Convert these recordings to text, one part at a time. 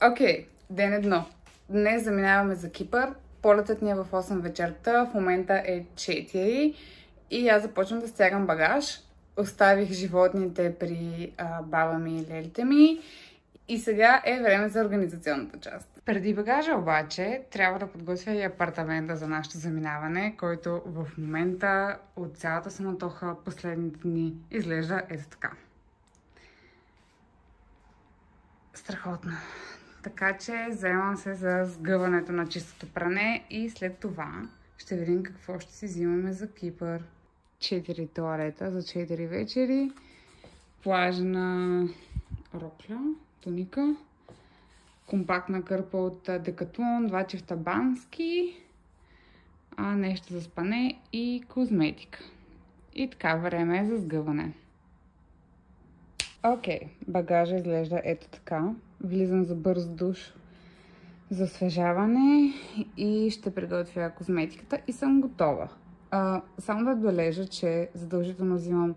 Окей, ден едно. Днес заминаваме за Кипър. Полетът ни е в 8 вечерта, в момента е 4 и аз започвам да стягам багаж. Оставих животните при баба ми и лелите ми и сега е време за организационната част. Преди багажа обаче трябва да подготвя и апартамента за нашето заминаване, който в момента от цялата суматоха последните дни изглежда ето така. Страхотно. Така че заемам се за сгъването на чистото пране и след това ще видим какво ще си взимаме за Кипър. 4 тоалета за 4 вечери, плажна рокля, туника, компактна кърпа от Декатлон, 2 чифта бански, нещо за спане и козметика. И така, време е за сгъване. Окей, багажа изглежда ето така. Влизам за бърз душ за освежаване и ще приготвя козметиката и съм готова. Само да отбележа, че задължително взимам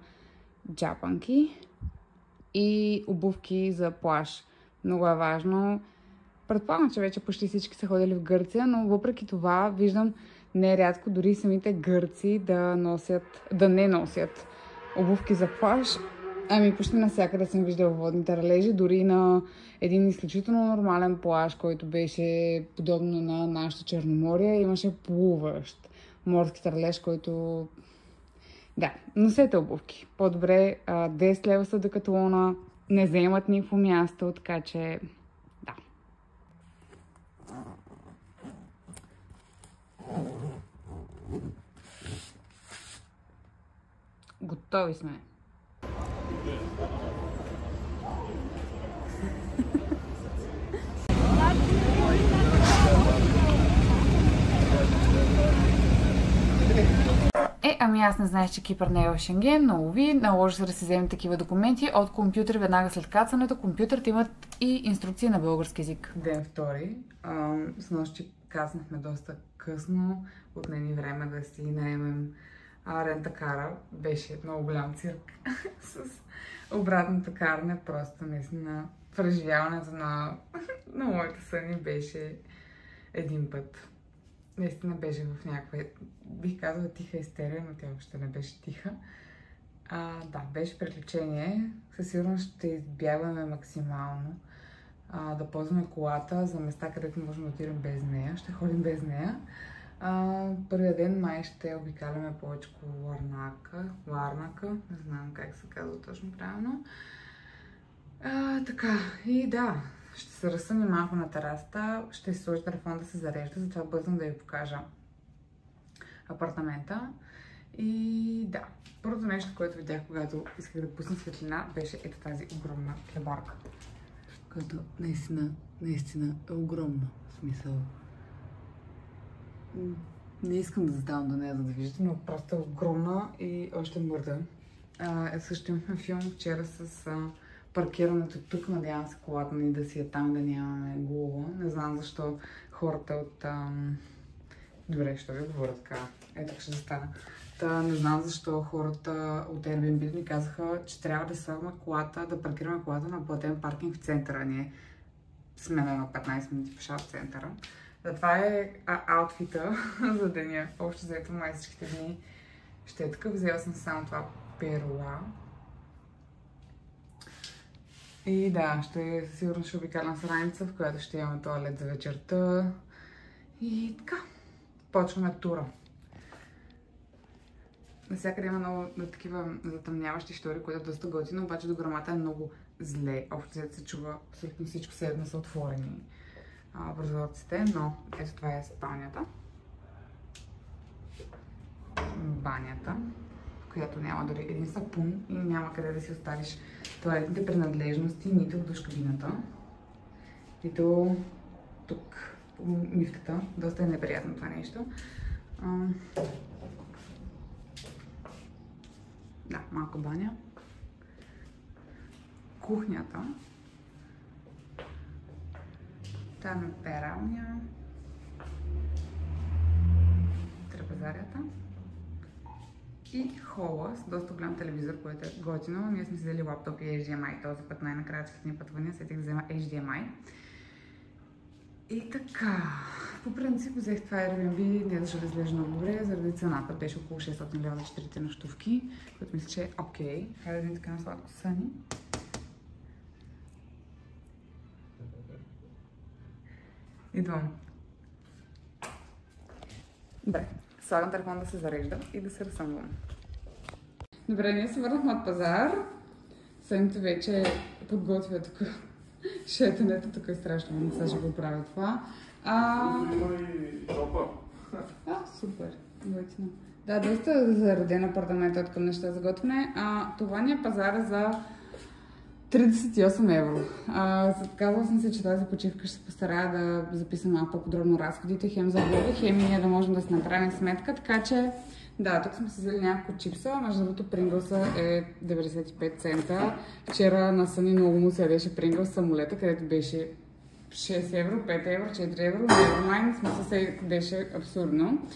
джапанки и обувки за плаж. Много е важно. Предполагам, че вече почти всички са ходили в Гърция, но въпреки това виждам нерядко дори самите гърци да не носят обувки за плаж. Ами почти навсякъде съм виждала водните ралежи, дори на един изключително нормален плаж, който беше подобно на нашето Черноморие, имаше плуващ морски ралеж, който... Да, носете обувки. По-добре 10 лева са Декатлона, не вземат никакво място, така че... Да. Готови сме. Ами аз не знаех, че Кипър не е в Шенген, но уви, наложи се да си вземем такива документи от компютър веднага след кацането. Компютърите имат и инструкции на български език. Ден втори. С нощи каснахме доста късно, отне ни време да си наемем рентакара. Беше много голям цирк с обратното каране. Просто наистина преживяването на моите съни беше един път. Наистина беше в някаква, бих казала, тиха истерия, но тя въобще не беше тиха. Да, беше приключение. Със сигурност ще избягваме максимално да ползваме колата за места, където можем да отидем без нея. Ще ходим без нея. Първия ден май ще обикаляме повече Ларнака, не знам как се казва точно правилно. Така, и да, ще се разсъня малко на терасата, ще си сложи телефон да се зарежда, затова бързам да ви покажа апартамента. И да, първото нещо, което видях, когато исках да пусна светлина, беше ето тази огромна хлебарка, която наистина е огромна, в смисъл. Не искам да заставам до нея, за да виждате, но просто е огромна и още мърда. Също имахме филм вчера с паркирането тук, надявам се колата ни да си е там, да нямаме глава. Не знам защо хората от... Добре, ще ви говоря така. Ето ще застана. Не знам защо хората от Airbnb ми казаха, че трябва да слагаме колата, да паркираме колата на платен паркинг в центъра. Ние сме на 15 минути пеша в центъра. Това е аутфита за деня. Общо заето май всичките дни ще е такъв. Взела съм само това перла. И да, сигурно ще обикалям с раница, в която ще имаме тоалет за вечерта. И така, почваме тура. Навсякъде има много такива затъмняващи штори, които е доста готино, обаче до грамата е много зле. Общо взето се чува абсолютно всичко, седно са отворени прозорците, но ето това е спалнята. Банята, която няма дори един сапун и няма къде да си оставиш тоалетните принадлежности, нито в душкабината, нито тук по мивката. Доста е неприятно това нещо. Да, малка баня. Кухнята. Там е пералня. Трапезарията. И хола с доста голям телевизор, който е готино. Ние сме си взели лаптоп и HDMI този път. Най-накрая с ни пътвания сетих да взема HDMI. И така, по принцип взех това Airbnb, не защото изглежда много добре, заради цената. Беше около 600 лева за 4 нощувки, което мисля, че е окей. Хайде да видим така на сладко съни. Идвам. Добре, слагам телефон да се зарежда и да се разсъмвам. Добре, ние се върнахме от пазар. Сънито вече подготвя тук шетенето, тук е страшно, не сега ще го правя това. Има и топа. Супер, готино. Да, доста зареден апартамент от към неща за готвене. Това ни е пазара за 38 евро. Казала съм се, че тази почивка ще се постарая да записам малко по-подробно разходите, хем за влога, хем и ние да можем да си направим сметка, така че да, тук сме си взели няколко чипса, между другото Принглса е 95 цента. Вчера на Съни много му се ядеше Принглс самолета, където беше 6 евро, 5 евро, 4 евро, nevermind, смисъл се беше абсурдно.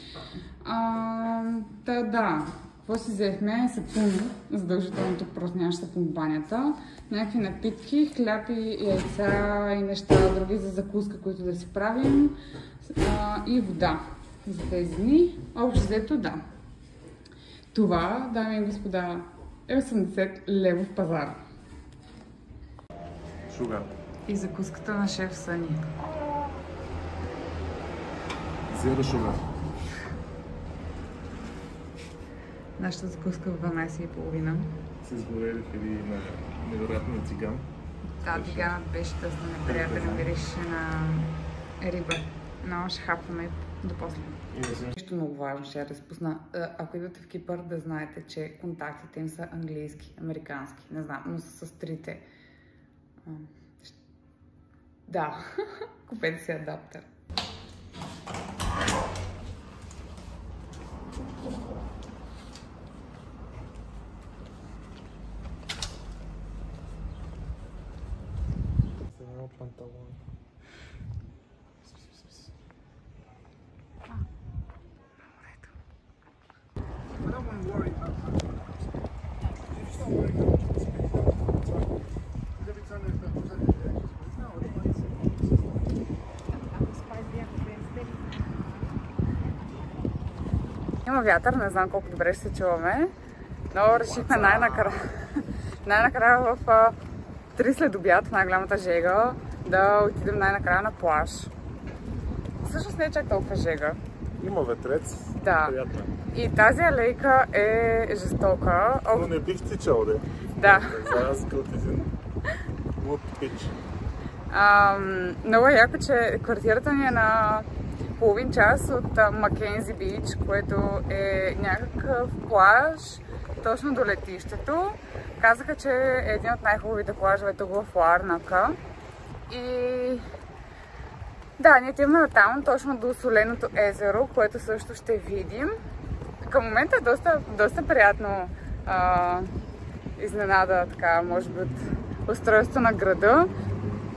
Да. Какво си взехме? Сапун, задължително тук просто нямаше сапун в банята. Някакви напитки, хляб и яйца и неща други за закуска, които да си правим. И вода за тези дни. Общо взето, да. Това, дами и господа, е 80 левов пазар. Шугар. И закуската на шеф Съни. Зеро шугар. Нашата закуска в 12:30. С изгорели или на невероятния циган. Да, тиганът беше доста неприятен, мирише на риба. Но ще хапваме до после. Нещо много важно ще я да спусна. Ако идвате в Кипър, да знаете, че контактите им са английски, американски. Не знам, но са с трите. Да, купете си адаптер. Панталон. Има вятър, не знам колко добре ще се чуваме, но решихме най-накрая в 3 след обяд, най-голямата жега, да отидем най-накрая на плаж. Всъщност не е чак толкова жега. Има ветрец. Да. Приятно. И тази алейка е жестока. Но не бих тичал, де. Да. За разлика от един луд пич. Много е яко, че квартирата ни е на половин час от Маккензи Бич, което е някакъв плаж точно до летището. Казаха, че е един от най-хубавите плажове тук в Ларнака. И да, ние отиваме там, точно до Соленото езеро, което също ще видим. Към момента е доста приятно изненада, така, може би, от устройството на града.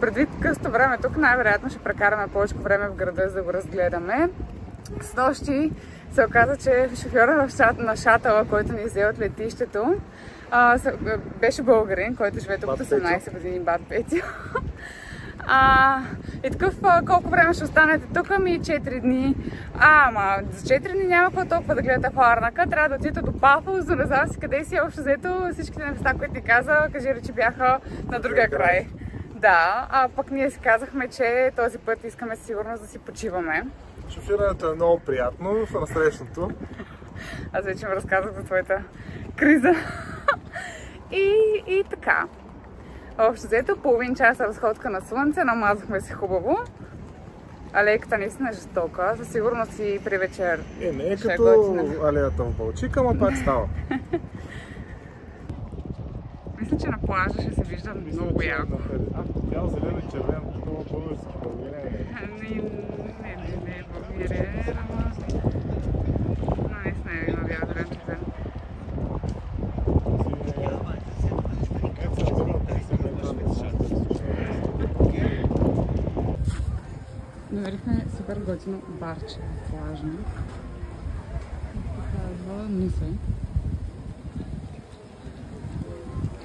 Предвид късто време тук, най-вероятно ще прекараме повече време в града, за да го разгледаме. Снощи се оказа, че шофьора на шатъла, който ни взе от летището, беше българин, който живее тук от 18 години, бат Петю. И такъв, колко време ще останете тук? 4 дни. Ама за 4 дни няма какво толкова да гледате в Ларнака. Трябва да отидете до Пафос, да не знам си къде си. Общо взето всичките места, които ти каза, кажи речи, бяха на другия край. Да, пък ние си казахме, че този път искаме сигурно да си почиваме. Шофирането е много приятно в насрещното. Аз вече им разказах за твоята криза. И така. Общо взето, половин час разходка на слънце, намазахме си хубаво. Алейката наистина е жестока, със сигурност и при вечер. Не е като алеята в Балчик, ама пак става. Мисля, че на плажа ще се вижда много яко. Бял, зелен и червен, това български българин. Не, българин, но наистина има бял, зелен, червен. Намерихме супер готино барче, плажно. Казва Нисе.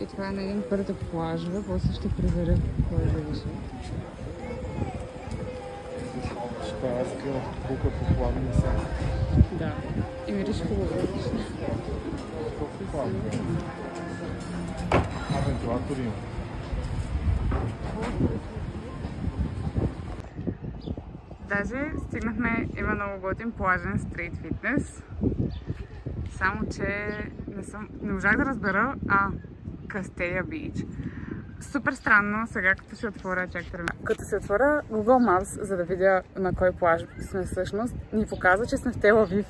И това е на един първите плажове, после ще проверя кой беше. Тук като пламени са. Да. И мириш хубаво. Колко пламени? Вентилатори има. Даже стигнахме, има много готин плажен стрит фитнес. Само че не можах да разбера, Кастея Бич. Супер странно, сега като ще отворя, като се отворя Google Maps, за да видя на кой плаж сме всъщност, ни показва, че сме в Тел Авив.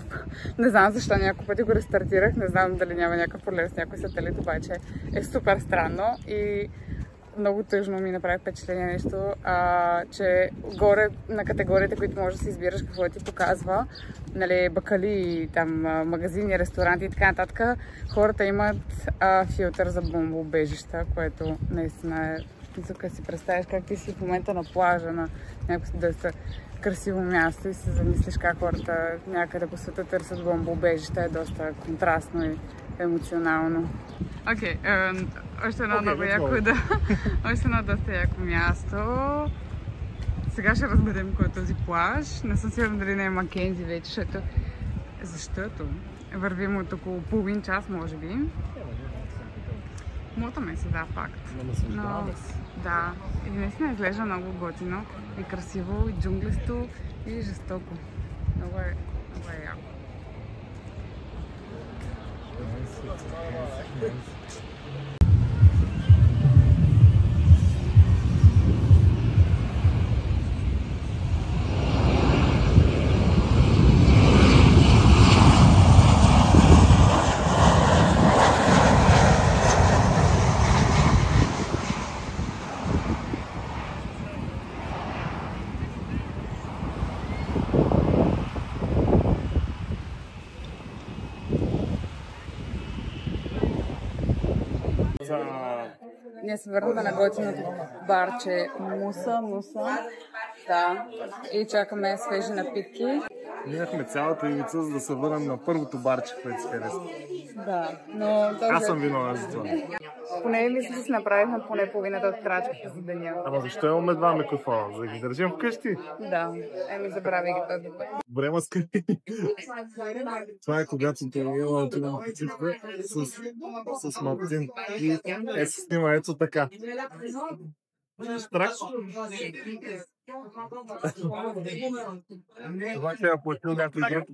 Не знам защо, няколко пъти го рестартирах, не знам дали няма някакъв проблем с някой сателит, обаче е супер странно и много тъжно ми направи впечатление нещо, че горе на категориите, които можеш да си избираш какво ти показва, нали, бакали, там магазини, ресторанти и така нататък, хората имат филтър за бомбоубежища, което наистина е, тук си представяш как ти си в момента на плажа, на някакво да са красиво място и се замислиш как хората някъде по света търсят бомбоубежища, е доста контрастно и емоционално. Окей, още едно много яко, още едно доста яко място. Сега ще разберем кой е този плаж. Не съм сигурна дали не е Макензи вече, защото вървим от около половин час, може би. Мотаме се, да, факт. Но, да, и наистина изглежда много готино и красиво, и джунглисто, и жестоко. Много е яко. Ние се върнахме на готиното барче Муса. Да. И чакаме свежи напитки. Минахме цялата ивица, за да се върнем на първото барче, което се хареса. Да, но... Аз съм виновен за това. Поне мисля, че си направихме поне половината от крачката за деня. Ама защо имаме два микрофона? За да ги държим вкъщи? Да, забрави ги този път. Добре, ма скъпи. Това е когато те има с Мартин. И се снима ето така. Страх? Това ще я платил някой друг.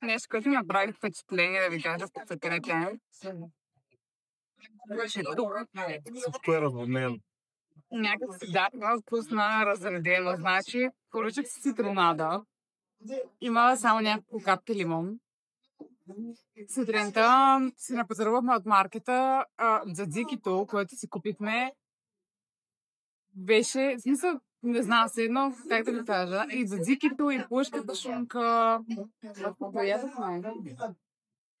Нещо, което ми направи впечатление да ви кажа в посъкрете. Всичко е разводнено. Някак си много вкусна, разредено. Значи, поръчах си цитронада. Има само няколко капки лимон. Сутринта си напазарувахме от маркета дзадзикито, което си купихме. Беше, в смисъл, не знам се едно, как да ви кажа, и дзадзикито, и плъшката шунка.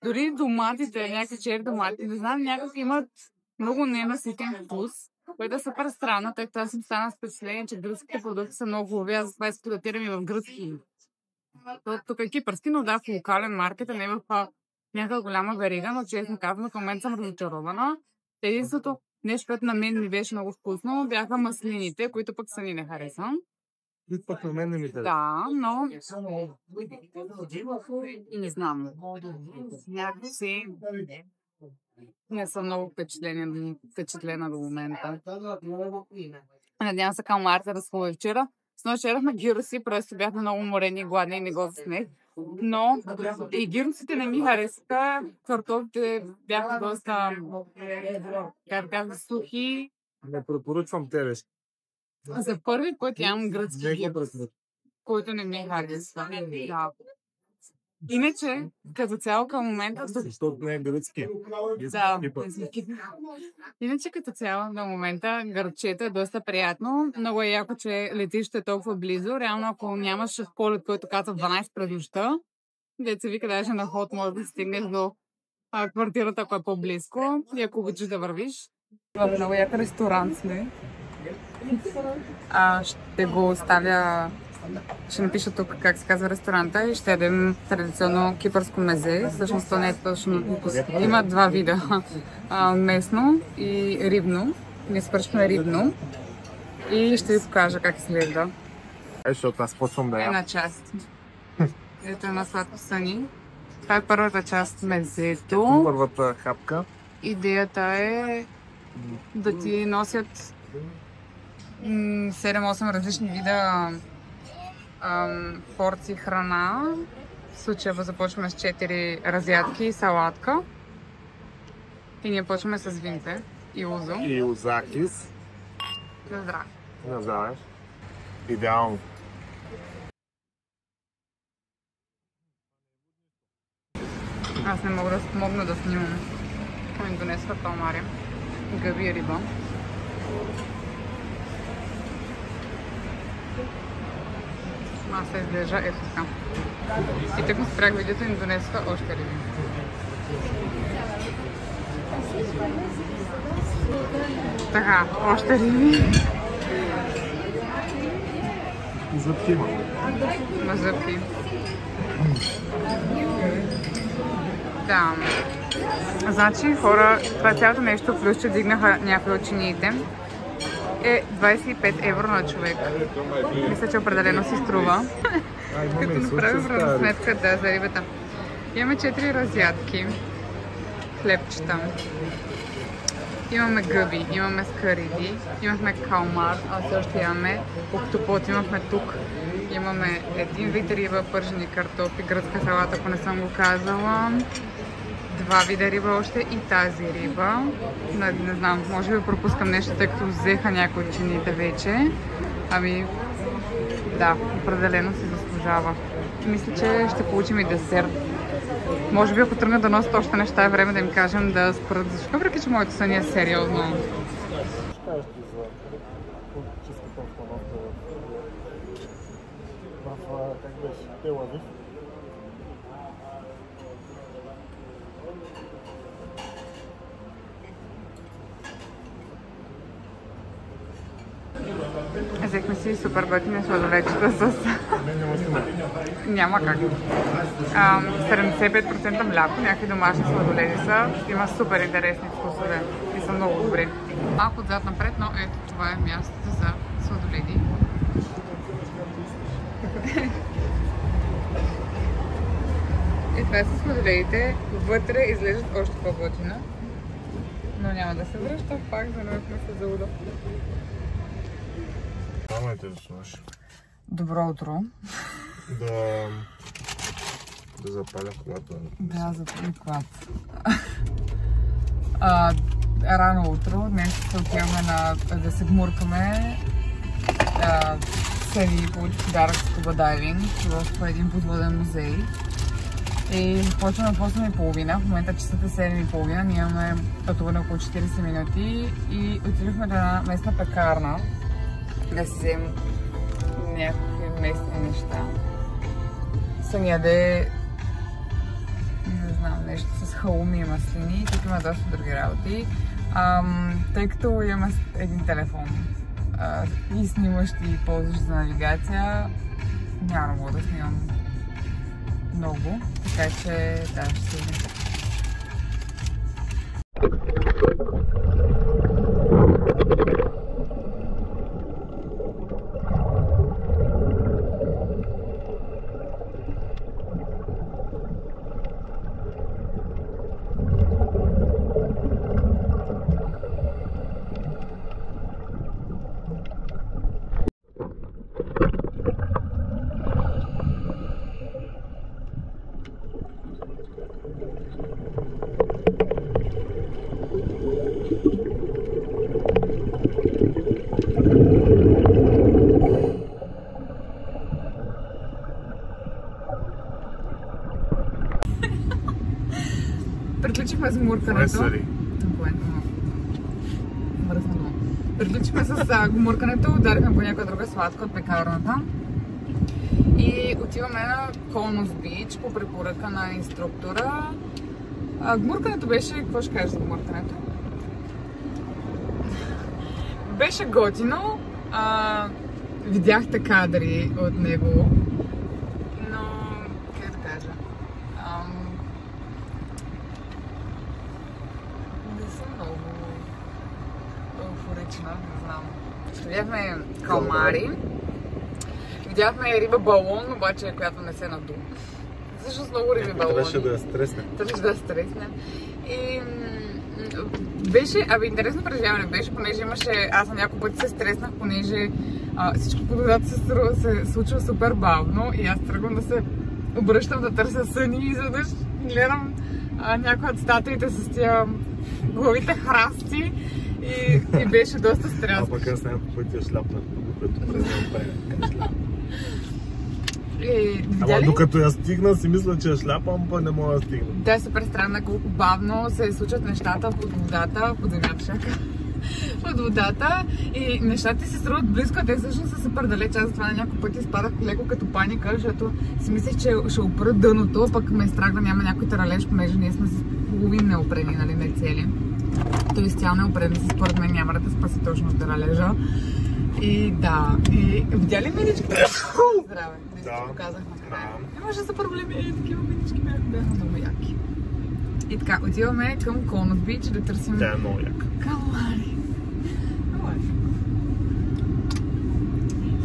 Дори доматите, някакви черни домати, не знам, някак имат много ненаситен вкус, което е супер странно, тъй като аз съм стана с впечатление, че гръцките продукти са много хубави, аз това експлоатирам и в гръцки. Тук е кипърски, но да, в локален маркет, а не в някаква голяма верига, но честно казвам, в момента съм разочарована. Единството нещо, което на мен ми беше много вкусно, бяха маслините, които пък са ни не харесвам. Които пък на мен не ми харесвам. Да, но... Не знам. Някакси... Не съм много впечатлена до момента. Надявам се към Марта да схубави вчера. Снощи черахме гироси, просто бяхме много морени и гладни и не го заснех. Но и гиросите не ми харесаха. Картофите бяха доста, как бяха сухи. Не препоръчвам тебе. За първи път ям гръцки гирос, който не ми харесва. Да. Иначе, като цяло към момента... Защото не е гръцки. Да, иначе като цяло на момента гърчето е доста приятно. Много е яко, че летището е толкова близо. Реално, ако нямаш полет, който казва 12 през нощта, деца вика даже на ход може да стигнеш до квартирата, ако е по-близко. И ако обичаш да вървиш. В много як ресторант сме. Ще го оставя... Ще напиша тук как се казва ресторанта и ще ядем традиционно кипърско мезе. Всъщност то не е точно. Има два вида. Местно и рибно. Ние свършихме рибно. И ще ви покажа как изглежда. защото аз почвам да ям. Една част. Ето на сладко съни. Това е първата част мезето. Първата хапка. Идеята е да ти носят 7-8 различни вида порции храна. В случая започваме с 4 разядки и салатка. И ние почваме с винце и узо. И узакис. На здраве. Не знаеш. Идеално. Аз не мога да помогна да снимам индонезска каламари, гъби и риба. Маса изглежда ето така. И тък му спрях видеото индонезска още риби. Така, още риби. Зъбки има. Има зъбки. Да. Значи хора, това цялото нещо, плюс че дигнаха някои от чиниите, е 25 евро на човек. Мисля, че определено си струва. Като направим равносметка, да, за рибата. Имаме 4 разядки, хлебчета. Имаме гъби, имаме скариди, имахме калмар, а също имаме октопод, имахме тук. Имаме един вид риба, пържени картофи, гръцка салата, ако не съм го казала. 2 вида риба още и тази риба. Не знам, може би пропускам нещо, тъй като взеха някои от чините вече. Ами, да, определено си заслужава. Мисля, че ще получим и десерт. Може би ако тръгна да носят още неща, е време да им кажем да спрат. Защо? Въпреки че моето сън е сериозно. Кажеш ти за политическата обстановка в как беше, Тел Авив? Взехме си супер готини сладоледчета с... Няма как. 75% мляко, някакви домашни сладоледи са. Има супер интересни вкусове и са много добри. Малко отзад напред, но ето това е мястото за сладоледи. И това са сладоледите. Вътре изглеждат още по-готино. Но няма да се връща пак, за да се зауда. Давайте да слушаш. Добро утро. Да запаля колата. Да, запаля колата. Рано утро, днес се отиваме да се гмуркаме. Севи получи подарък скуба дайвинг в един подводен музей. И почваме в 8:30, в момента часът е 7:30, ние имаме пътуване около 40 минути и отидохме до една местна пекарна да си вземем някакви местни неща. Съм яде, не знам, нещо с халуми и маслини, тук има доста други работи. Тъй като имаме един телефон и снимаш и ползваш за навигация, няма да мога да снимам много, така че да, ще се видим. Приключихме с гмуркането. Приключихме с гмуркането, ударихме по някоя друга сладка от пекарната. И отиваме на Колнос Бич по препоръка на инструктора. Гмуркането беше... Какво ще кажеш за гмуркането? Беше готино. Видяхте кадри от него. Но... как да кажа? Не съм много еуфорична, не знам. Видяхме калмари. Видяхме риба балон, обаче която не се наду. Всъщност много риби балони. Трябваше да я стресне. Трябваше да я стресне. И беше, интересно преживяване беше, понеже имаше, аз на няколко пъти се стреснах, понеже всичко под водата се случва супер бавно и аз тръгвам да се обръщам да търся съни и изведнъж гледам някои от статуите с тия главите храсти и беше доста стряскащо. А пък аз няколко пъти я шляпнах, докато презнам време. Ама докато я стигна, си мисля, че я шляпам, па не мога да стигна. Да, е супер странно колко бавно се случват нещата под водата, под земята, под водата и нещата се струват близко, те всъщност са супер далеч. Аз затова на няколко пъти спадах леко като паника, защото си мислех, че ще опра дъното, пък ме е страх да няма някой таралеж, понеже ние сме с половин неопрени, нали, не цели. Тоест цял неопрени си според мен няма да спаси точно от таралежа. И да, и видя ли миличките? Здраве, не си показах накрая. Имаше супер големи такива милички, бяха много яки. И така, отиваме към Конус Бич да търсим... Тя е много яка. Калари.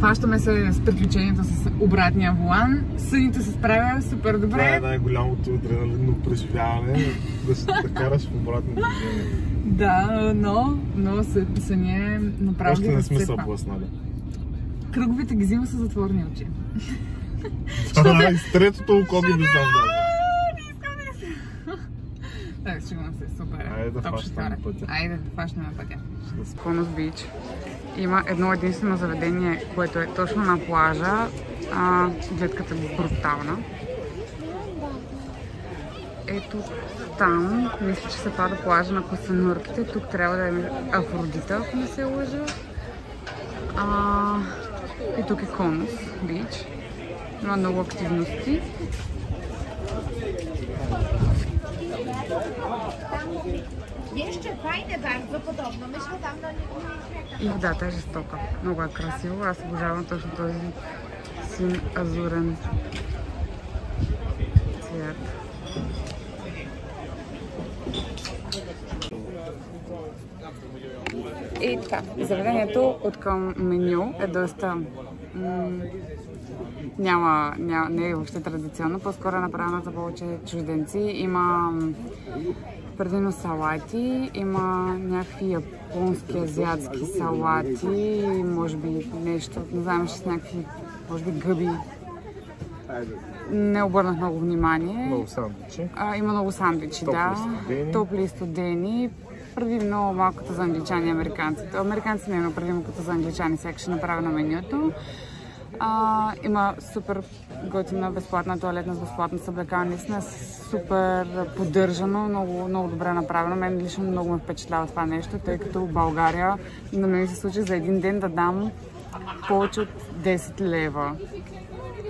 Фащаме се с приключението с обратния волан. Сънито се справя супер добре. Това е най-голямото адреналинно преживяване, да караш в обратно движение. Да, но съня е направо... Още не сме се обласнали. Кръговите ги взима с затворени очи. И с третото око ги виждам даже. Так, сигурно се, супер. Айде да фащаме пътя. Айде да фащаме пътя. Конус Бич има едно единствено заведение, което е точно на плажа. Гледката е брутална. Ето там, мисля, че се пада плажа на Косънурките. Тук трябва да е Афродита, ако не се лъжа. И тук е Конус Бич. Има много активности. Jeszcze fajne bardzo podobno. Myśmy tam na И водата е жестока. Много е красиво. Аз обожавам точно този син азурен цвят. И така, заведението от към меню е доста... не е въобще традиционно, по-скоро е направено за повече чужденци. Има предимно салати, има някакви японски, азиатски салати, може би нещо, не знам, с някакви, може би гъби. Не обърнах много внимание. Много сандвичи. Има много сандвичи, да. Топли и студени. Предимно малко като за англичани и американците. Американците не, но предимно като за англичани всяка ще направя на менюто. Има супер готина безплатна туалетна с безплатна съблекална, наистина супер поддържано, много добре направено. Мен лично много ме впечатлява това нещо, тъй като в България на мен се случи за един ден да дам повече от 10 лева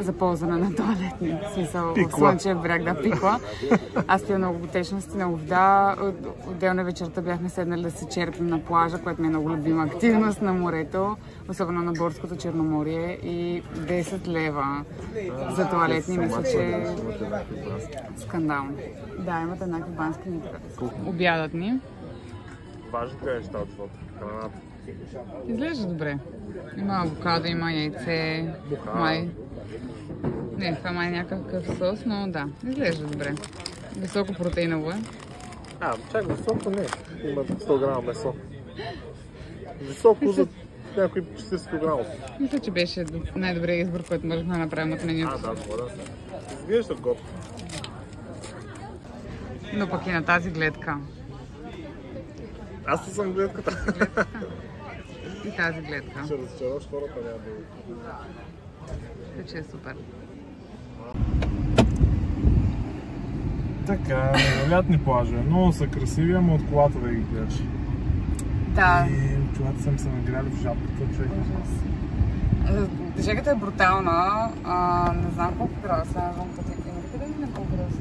за ползване на туалетни. В смисъл, в Слънчев бряг, да, пикла. Аз пия много течности, много вода. Отделна вечерта бяхме седнали да се черпим на плажа, което ми е много любима активност на морето, особено на Борското Черноморие, и 10 лева за туалетни. Мисля, че е скандално. Да, имате някакви бански нитра. Обядът ни. Важните неща от храната. Изглежда добре. Има авокадо, има яйце, май. Не, това май е някакъв сос, но да, изглежда добре. Високо протеиново е. Чак високо не. Има 100 грама месо. Високо за някои 40 грама. Мисля, че беше най-добрият избор, който можехме да направим от менюто. Да, добре. Изглежда готово. Но пък и на тази гледка. Аз съм гледката. И тази гледка. Ще разчароваш хората, няма да... Вече е супер. Така, лятни плажове. Много са красиви, ама от колата да ги гледаш. Да. И чулата съм се нагряли в жабката, човек. Жегата е брутална. Не знам колко градуса, не знам къде е. Къде е на колко градуса?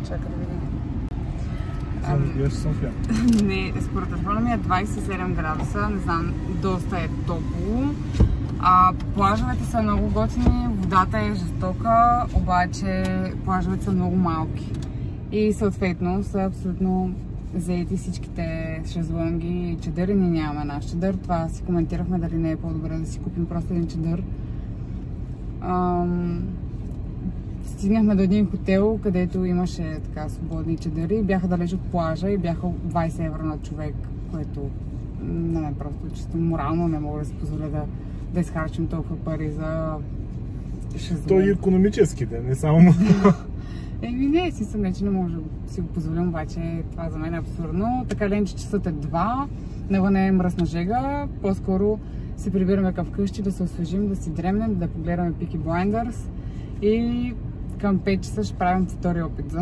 Чакай да видим. Гледаш София? Не, според телефона ми е 27 градуса, не знам, доста е топло. Плажовете са много готини, водата е жестока, обаче плажовете са много малки. И съответно са абсолютно заети всичките шезлонги, чадъри ние нямаме наш чадър. Това си коментирахме дали не е по-добре да си купим просто един чадър. Стигнахме до един хотел, където имаше така свободни чадъри. Бяха далеч от плажа и бяха 20 евро на човек, което на мен просто чисто морално не мога да си позволя да изхарчим толкова пари за шезлонг. То и икономическите, не само. Еми не, си съм че не може да си го позволям, обаче това за мен е абсурдно. Така ли, че часът е 2, навън е мръсна жега, по-скоро се прибираме към вкъщи, да се освежим, да си дремнем, да погледаме Peaky Blinders и към 5 часа ще правим втори опит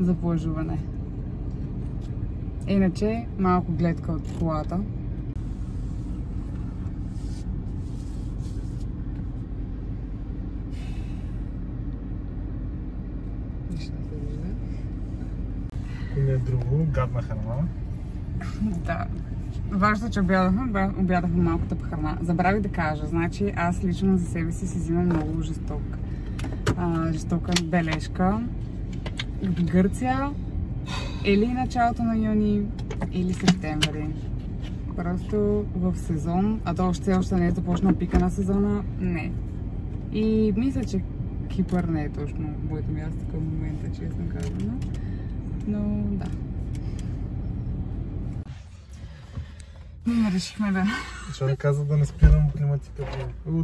за плажуване. Иначе малко гледка от колата. Не е друго, гадна храна. Да. Важно, че обядахме малко тъпа храна. Забравих да кажа, значи аз лично за себе си взимам много жестока бележка. В Гърция или началото на юни, или септември. Просто в сезон, а то още не е започнал пика на сезона, не. И мисля, че Кипър не е точно моето място към момента, честно казано. Но да. Ние решихме да... Човек каза да не спирам климатиката.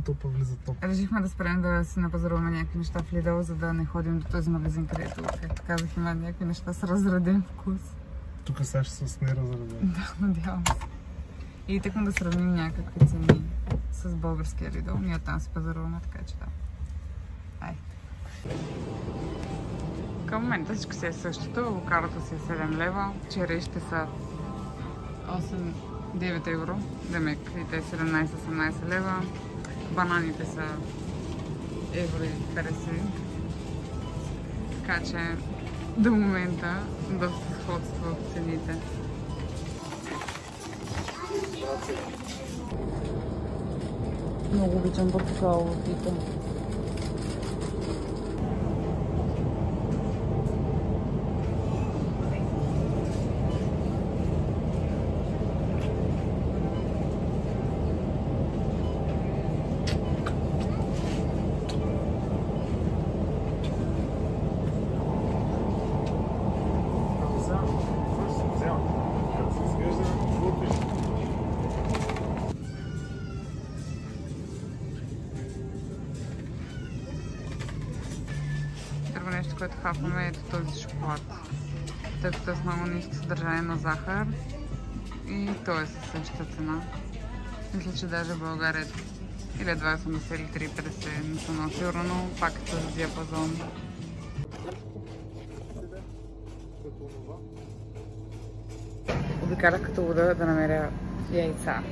Топа влиза топ. Решихме да спрем да си напазаруваме някакви неща в Lidl, за да не ходим до този магазин, където, както казах, има някакви неща с разреден вкус. Тук сега ще с неразреден. Да, надявам се. И тъкмо да сравним някакви цени с българския Lidl. Ние оттам си пазаруваме, така че да. Ай. Към момента всичко си е същото. Авокадото си е 7 лева, черешите са 9 евро, демек и те 17-18 лева, бананите са евро и 50. Така че до момента доста сходство в цените. Много обичам портокалово пито. Нещо, което хапваме е този шоколад, тъй като е с много ниско съдържание на захар и то е със същата цена. Мисля, че даже в България или 2,80 или 3,50, не съм много сигурна, но пак е с диапазон. Обикалях като луда да намеря яйца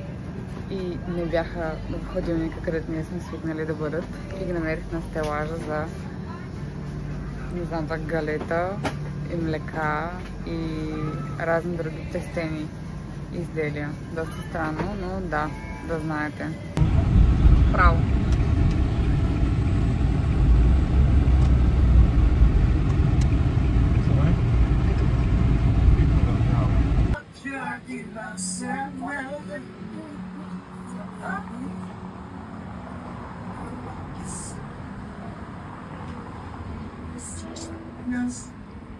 и не бяха в хладилника, където ние сме свикнали да бъдат, и ги намерих на стелажа за не знам, так галета и млека и разни други тестени изделия. Доста странно, но да знаете. Право.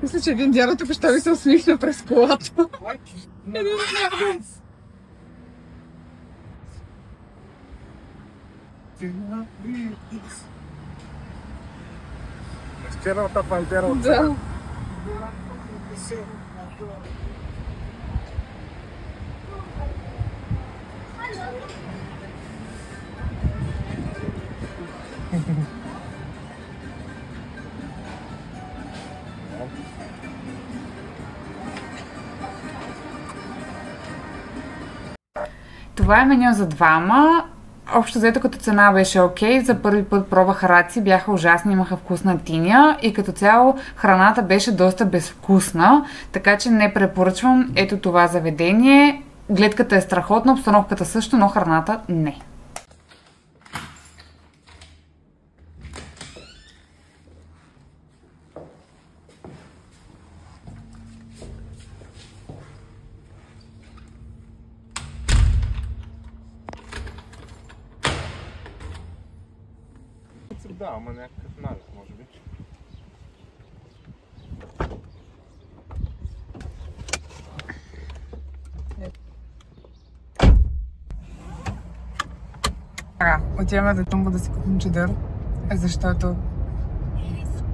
Мисля, че един дядо тук ще ви се усмихна през колата. Черната пантера от Да. Това е меню за двама. Общо взето като цена беше окей. За първи път пробвах раци, бяха ужасни, имаха вкусна тиня и като цяло храната беше доста безвкусна, така че не препоръчвам ето това заведение. Гледката е страхотна, обстановката също, но храната не. Да, ама някакъв навик, може би. Отиваме до Тумбо да си купим чадър, защото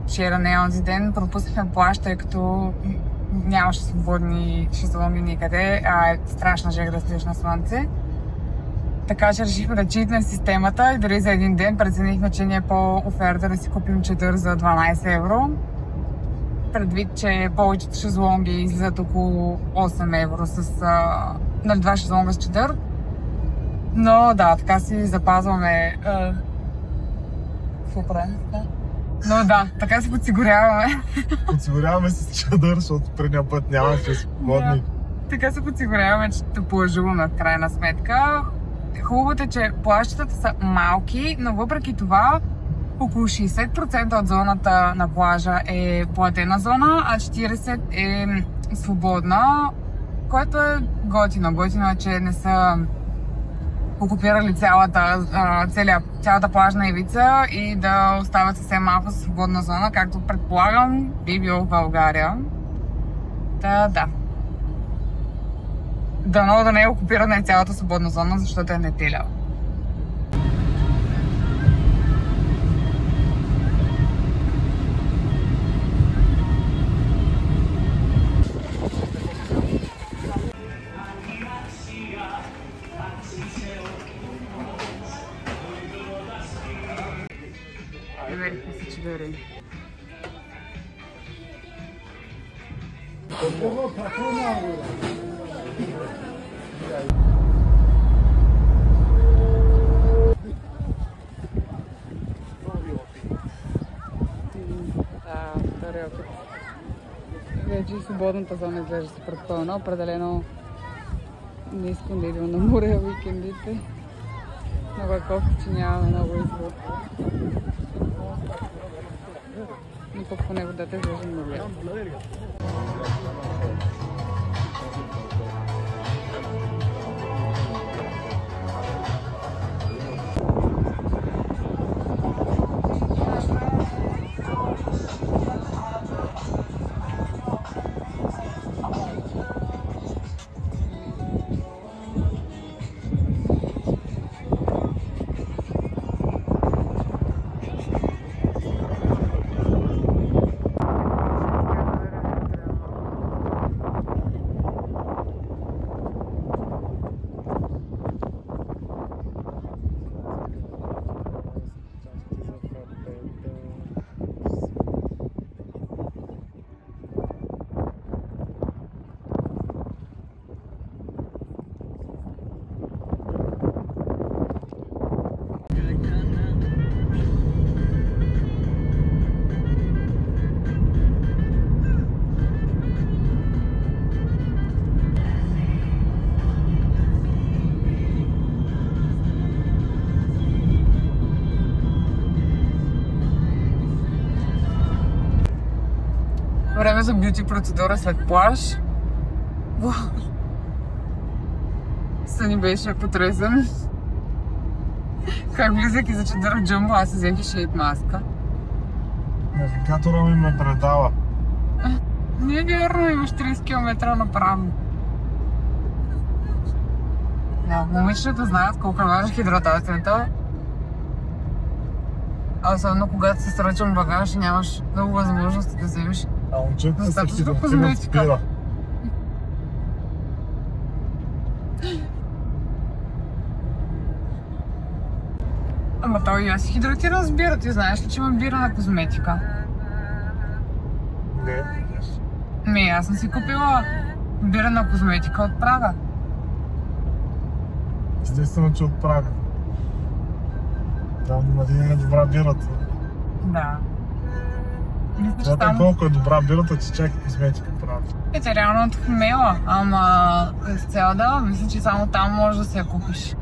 вчера не онзи ден пропуснахме плаж, тъй като нямаше свободни шезлонги никъде, а е страшна жега да стоиш на слънце. Така че решихме да читнем системата и дори за един ден преценихме, че ни е по-оферта да си купим чадър за 12 евро. Предвид, че повечето шезлонги излизат около 8 евро с 2 шезлонга с чадър. Но да, така си запазваме... Какво правим? Но да, така си подсигуряваме. Подсигуряваме се с чадър, защото предния път нямаше свободни. Така се подсигуряваме, че те плажуваме в крайна сметка. Хубавото е, че плажчетата са малки, но въпреки това около 60% от зоната на плажа е платена зона, а 40% е свободна, което е готино. Готино е, че не са окупирали цялата плажна ивица и да оставят съвсем малко свободна зона, както предполагам би било в България. Да. Дано да не е окупирана и цялата свободна зона, защото е неделя. Намерихме се чадъри. Втори опит. Вече и свободната зона изглежда супер пълна. Определено не искам да идвам на море уикендите. Много е кофе, че нямаме много избор. Но пък поне водата изглежда много ясно. Време за бюти процедура след плаж. Съни беше потресен. Как влизайки за чадър в джамбо, аз си взех и шейд маска. Навигатора ми ме предава. Не е вярно, имаш 30 км направо. Момичетата знаят колко е важна хидратацията. А особено когато се сръчам багаж и нямаш много възможности да вземеш. А момчета се хидратират спира. Ама той и аз си хидратирам с бира. Ти знаеш ли, че имам бира на козметика? Не. Аз съм си купила бира на козметика от Прага. Естествено, че от Прага. Там Мадина е добра бирата. Да. Това колко е добра бирата, че чака козметика прави. Тя реално от хмела, ама с цяло да, мисля, че само там можеш да си я купиш.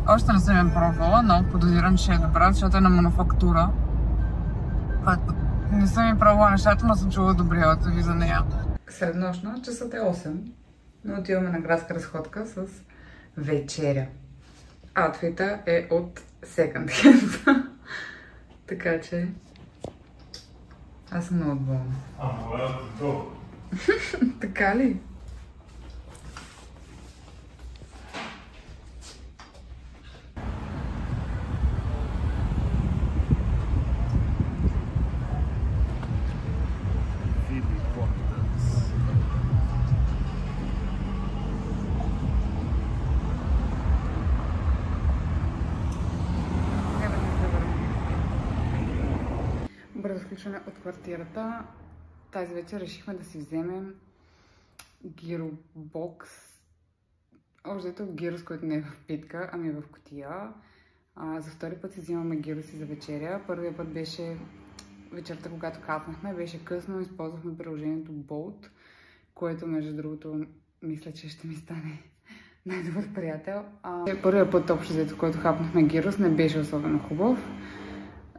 Още не съм я пробвала, но подозирам, че е добра, защото е на мануфактура. Не съм я пробвала нещата, но съм чула добри отзиви за нея. Среднощна, часът е 8, но отиваме на градска разходка с вечеря. Аутфита е от Second Hand. Така че аз съм много болна. Така ли? Бързо включване от квартирата. Тази вечер решихме да си вземем гиробокс. Общо гирос, който не е в питка, ами е в кутия. За втори път си взимаме гироси за вечеря. Първият път беше вечерта, когато каснахме. Беше късно, използвахме приложението Bolt, което между другото мисля, че ще ми стане най-добър приятел. Първият път общо взето, който хапнахме гирос, не беше особено хубав.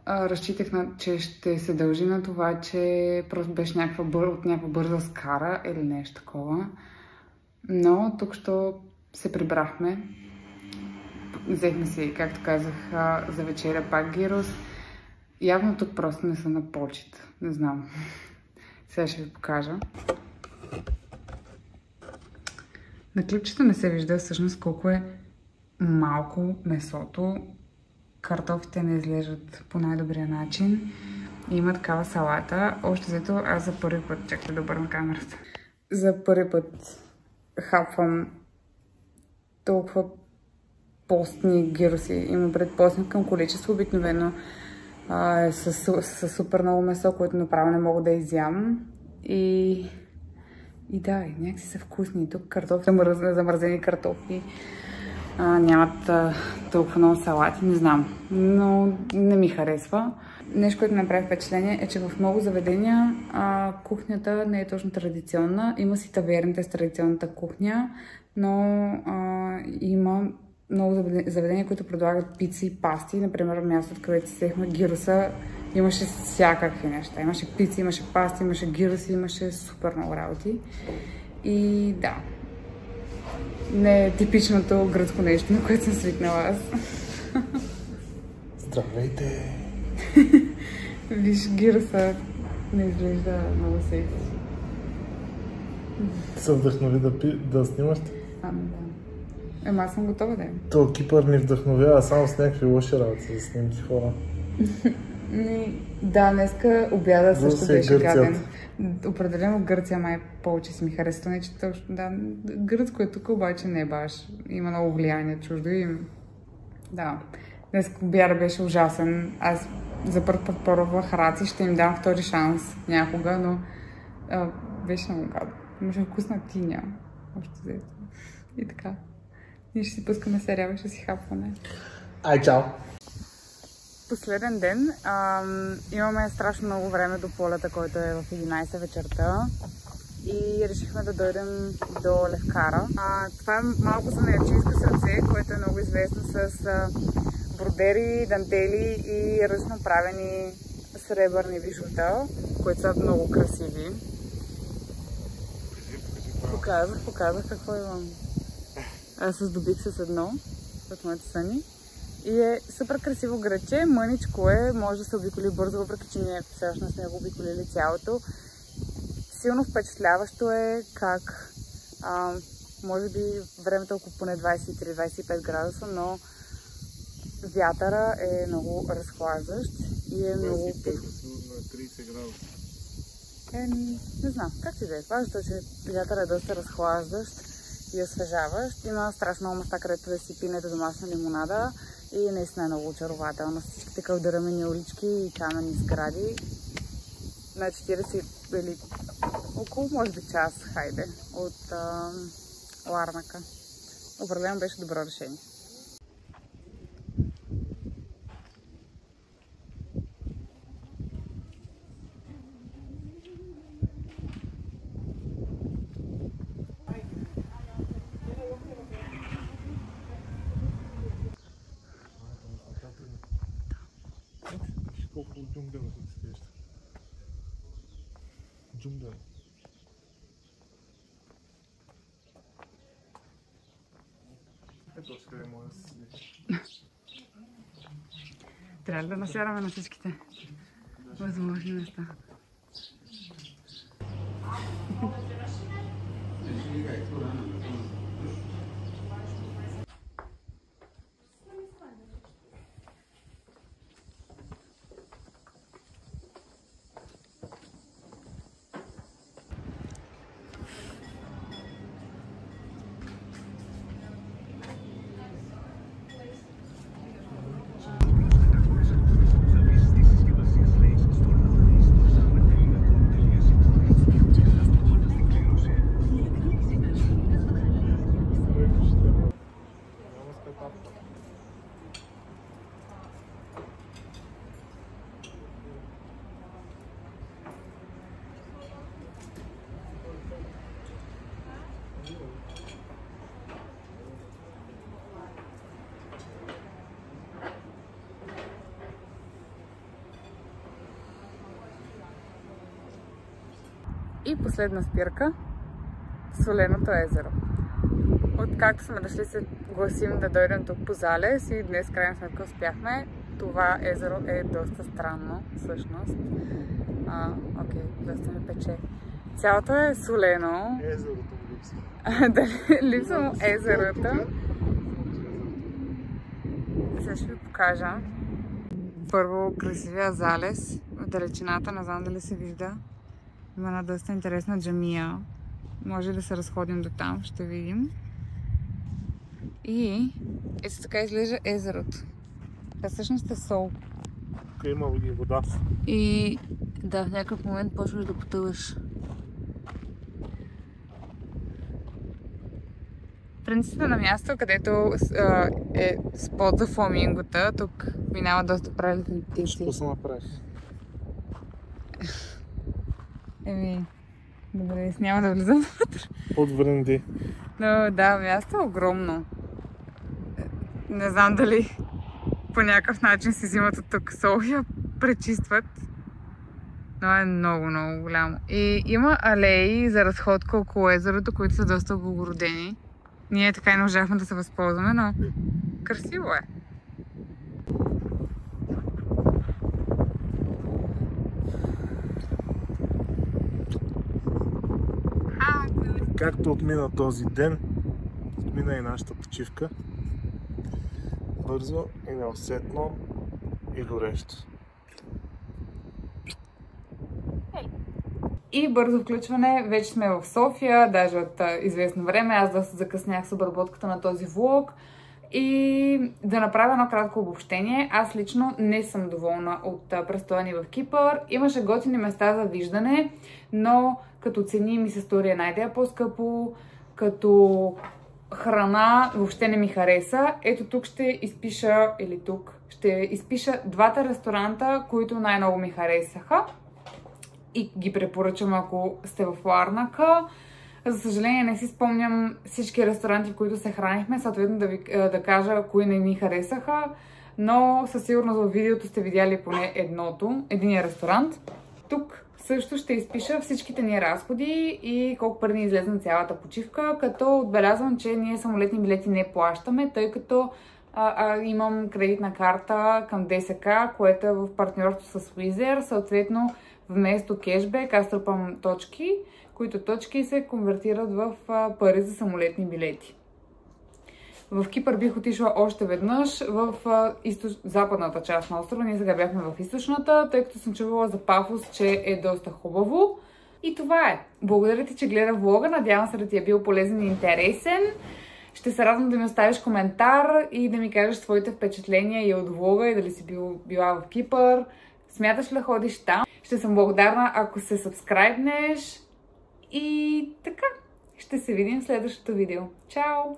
Разчитах, че ще се дължи на това, че просто беше от някаква бърза скара или нещо такова. Но тук що се прибрахме. Взехме си, както казах, за вечеря пак гирос. Явно тук просто не са на почет. Не знам. Сега ще ви покажа. На клипчето не се вижда всъщност колко е малко месото. Картофите не изглеждат по най-добрия начин. Има такава салата. Още зато аз за първи път, чакайте да обърна камерата. За първи път хапвам толкова постни гироси. Има пред постни към количество. Обикновено с супер много месо, което направо не мога да изям. И да, някакси са вкусни. Тук картофи, замързени картофи. Нямат толкова много салати, не знам, но не ми харесва. Нещо, което ми направи впечатление е, че в много заведения кухнята не е точно традиционна. Има си таверните с традиционната кухня, но има много заведения, които предлагат пици и пасти. Например, мястото, където си взехме гироса, имаше всякакви неща. Имаше пици, имаше пасти, имаше гироси, имаше супер много работи. И да. Не е типичното гръцко нещо, на което съм свикнала аз. Здравейте! Виж, гироса не изглежда много секси. Се вдъхнови да снимаш? Да. Аз съм готова да е. То Кипър ни вдъхновява само с някакви лоши работи за снимки хора. Да, днеска обяда също беше гаден. Определено Гърция май повече си ми харесва. Не, че точно, да, гръцко е тук, обаче не баш. Има много влияние чуждо и да. Днес обяда беше ужасен. Аз за първ път пробвах раци, ще им дам втори шанс някога, но беше много гадно. Може вкусна тиня. Още взето. И така. Ние ще си пускаме сериал и ще си хапваме. Ай, чао! Последен ден. Имаме страшно много време до полета, който е в 11 вечерта. И решихме да дойдем до Левкара. Това е малко занаятчийско сърце, което е много известно с бродери, дантели и ръчно правени сребърни бижута, които са много красиви. Показах какво имам. Аз се здобих с едно от моите съни. И е супер красиво граче, мъничко е, може да се обиколи бързо, въпреки че ние все още не сме го обиколили цялото. Силно впечатляващо е как, може би времето е около поне 23-25 градуса, но вятъра е много разхлаждащ и е много... 25 на 30 градуса. Не знам, как ти да е. Важното е, че вятъра е доста разхлаждащ и освежаващ. Има страшно много места, където да си пинете домашна лимонада. И наистина е много очарователно. Всичките кълдърмени улички и каменни сгради. На 40 или около, може би час, хайде, от Ларнака. Определено беше добро решение. Колко джунгъл тук се вижда. Джунгъл. Ето още къде може да се седи. Трябва ли да насяраме на всичките възможни места? И последна спирка – Соленото езеро. Откакто сме дошли се гласим да дойдем тук по залез и днес крайна сметка успяхме. Това езеро е доста странно, всъщност. Окей, доста ме пече. Цялото е солено. Езерото му липсва. Дали липсва му езерото? Сега ще ви покажа. Първо красивия залез. В далечината, не знам дали се вижда. Има една доста интересна джамия. Може да се разходим до там, ще видим. И ето така изглежда езерото. Това всъщност е сол. Тук има и вода. И да, в някакъв момент почваш да потъваш. Принципно на място, където е спот за фламингота, тук минава доста прелетни птици. Какво се направиш? Добре, няма да влизам вътре. Под вренди. Но да, място е огромно. Не знам дали по някакъв начин си взимат от тук сол и я пречистват. Но е много, много голямо. И има алеи за разходка около езерото, които са доста облагородени. Ние така и не можахме да се възползваме, но красиво е. Както отмина този ден, отмина и нашата почивка. Бързо и неусетно и горещо. И бързо включване, вече сме в София, даже от известно време. Аз доста закъснях с обработката на този влог. И да направя едно кратко обобщение. Аз лично не съм доволна от престоя ни в Кипър. Имаше готини места за виждане, но като цени ми се стори една идея по-скъпо, като храна въобще не ми хареса. Ето тук ще изпиша, ще изпиша двата ресторанта, които най-много ми харесаха. И ги препоръчам, ако сте в Ларнака. За съжаление не си спомням всички ресторанти, в които се хранихме, съответно да кажа кои не ни харесаха, но със сигурност в видеото сте видяли поне единия ресторант. Тук също ще изпиша всичките ни разходи и колко пари ни излезе на цялата почивка, като отбелязвам, че ние самолетни билети не плащаме, тъй като имам кредитна карта към ДСК, което е в партньорство с Wizz Air, съответно вместо кешбек аз трупам точки, които точки се конвертират в пари за самолетни билети. В Кипър бих отишла още веднъж в западната част на острова. Ние сега бяхме в източната, тъй като съм чувала за Пафос, че е доста хубаво. И това е. Благодаря ти, че гледа влога. Надявам се да ти е бил полезен и интересен. Ще се радвам да ми оставиш коментар и да ми кажеш своите впечатления и от влога и дали си била в Кипър. Смяташ ли да ходиш там? Ще съм благодарна, ако се сабскрайбнеш. И така, ще се видим в следващото видео. Чао!